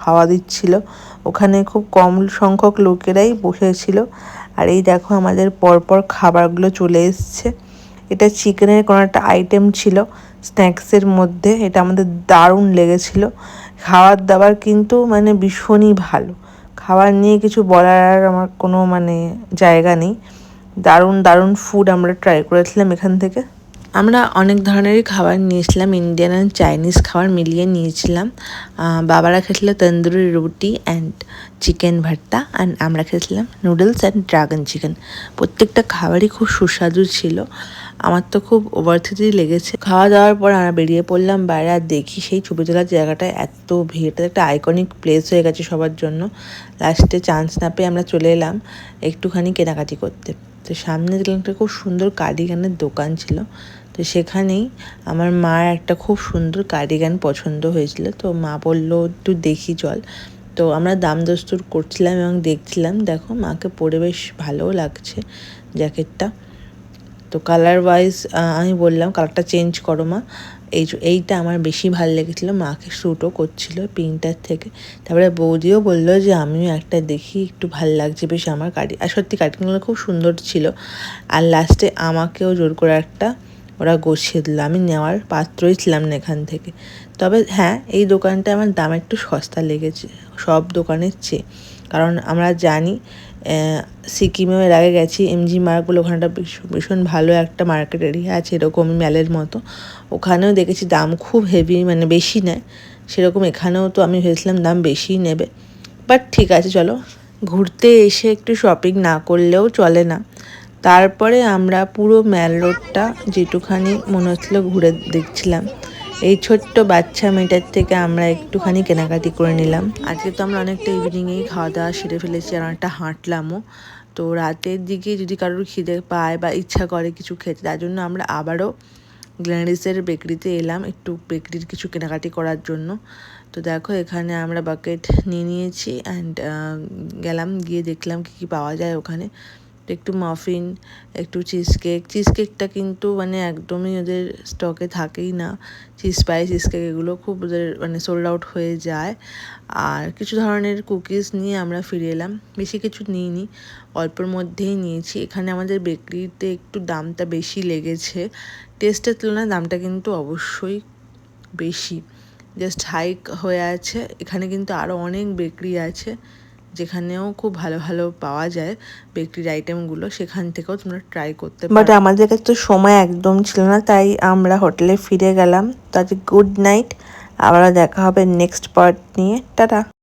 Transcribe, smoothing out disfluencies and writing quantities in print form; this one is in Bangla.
হাওয়া দিচ্ছিল। ওখানে খুব কম সংখ্যক লোকেরাই বসেছিল। আর এই দেখো আমাদের পরপর খাবারগুলো চলে এসছে। এটা চিকেনের কোনো একটা আইটেম ছিল স্ন্যাক্সের মধ্যে। এটা আমাদের দারুণ লেগেছিল। খাবার দাবার কিন্তু মানে ভীষণই ভালো। খাবার নিয়ে কিছু বলার আর আমার কোনো মানে জায়গা নেই। দারুণ দারুণ ফুড আমরা ট্রাই করেছিলাম এখান থেকে। আমরা অনেক ধরনেরই খাবার নিয়েছিলাম, ইন্ডিয়ান অ্যান্ড চাইনিজ খাবার মিলিয়ে নিয়েছিলাম। বাবারা খেয়েছিল তন্দুরি রুটি অ্যান্ড চিকেন ভর্তা, অ্যান্ড আমরা খেয়েছিলাম নুডলস অ্যান্ড ড্রাগন চিকেন। প্রত্যেকটা খাবারই খুব সুস্বাদু ছিল। আমার তো খুব ওভারথিটি লেগেছে। খাওয়া দাওয়ার পর আমরা বেরিয়ে পড়লাম বাইরে। আর দেখি সেই ছবি তোলার জায়গাটায় এত ভিড়, এটা একটা আইকনিক প্লেস হয়ে গেছে সবার জন্য। লাস্টে চান্স না পেয়ে আমরা চলে এলাম একটুখানি কেনাকাটি করতে। তো সামনে দেখলাম একটা খুব সুন্দর কার্ডিগানের দোকান ছিল। তো সেখানেই আমার মার একটা খুব সুন্দর কার্ডিগান পছন্দ হয়েছিল। তো মা বললো একটু দেখি চল। তো আমরা দাম দস্তুর করছিলাম এবং দেখছিলাম। দেখো মাকে পরে বেশ ভালোও লাগছে জ্যাকেটটা। তো কালার ওয়াইজ আমি বললাম কালারটা চেঞ্জ করো মা। এইটা আমার বেশি ভালো লেগেছিলো, মাকে শ্যুটও করছিলো পিঙ্কটার থেকে। তারপরে বৌদিও বললো যে আমিও একটা দেখি, একটু ভালো লাগছে বেশ আমার আর সত্যি কাটিংগুলো খুব সুন্দর ছিল। আর লাস্টে আমাকেও জোর করে একটা ওরা গছিয়ে দিল। আমি নেওয়ার পাত্রই ছিলাম না এখান থেকে। তবে হ্যাঁ, এই দোকানটা আমার দাম একটু সস্তা লেগেছে সব দোকানের চেয়ে। কারণ আমরা জানি সিকিমেও এর আগে গেছি, এমজি মার্ক বলে ওখানটা ভীষণ ভালো একটা মার্কেট এরিয়া আছে এরকম ম্যালের মতো। ওখানেও দেখেছি দাম খুব হেভি, মানে বেশি নেয়। সেরকম এখানেও তো আমি ভেবেছিলাম দাম বেশিই নেবে। বাট ঠিক আছে, চলো ঘুরতে এসে একটু শপিং না করলেও চলে না। তারপরে আমরা পুরো ম্যাল রোডটা যেটুখানি মনে হচ্ছিলো ঘুরে দেখছিলাম। এই ছোট্ট বাচ্চা মেয়েটার থেকে আমরা একটুখানি কেনাকাটি করে নিলাম। আজকে তো আমরা অনেকটা ইভিনিংয়েই খাওয়া দাওয়া সেরে ফেলেছি আর অনেকটা হাঁটলামও। তো রাতের দিকে যদি কারোর খিদে পায় বা ইচ্ছা করে কিছু খেতে, তার জন্য আমরা আবারও গ্ল্যাডিসের বেকারিতে এলাম একটু বেকারির কিছু কেনাকাটি করার জন্য। তো দেখো এখানে আমরা বাকেট নিয়ে নিয়েছি অ্যান্ড গেলাম, গিয়ে দেখলাম কী পাওয়া যায় ওখানে। একটু মাফিন, একটু চিজ কেকটা কিন্তু মানে একদমই ওদের স্টকে থাকেই না। চিজ কেক এগুলো খুব ওদের মানে সোল্ড আউট হয়ে যায়। আর কিছু ধরনের কুকিজ নিয়ে আমরা ফিরে এলাম। বেশি কিছু নিইনি, অল্পর মধ্যেই নিয়েছি। এখানে আমাদের বেকারিতে একটু দামটা বেশি লেগেছে, টেস্টের তুলনায় দামটা কিন্তু অবশ্যই বেশি, জাস্ট হাইক হয়ে আছে। এখানে কিন্তু আরও অনেক বেকারি আছে যেখানেও খুব ভালো ভালো পাওয়া যায় বেকারির আইটেমগুলো, সেখান থেকেও তোমরা ট্রাই করতে পারো। বাট আমাদের কাছে তো সময় একদম ছিল না, তাই আমরা হোটেলে ফিরে গেলাম। তাতে গুড নাইট, আবার দেখা হবে নেক্সট পার্ট নিয়ে। টাটা।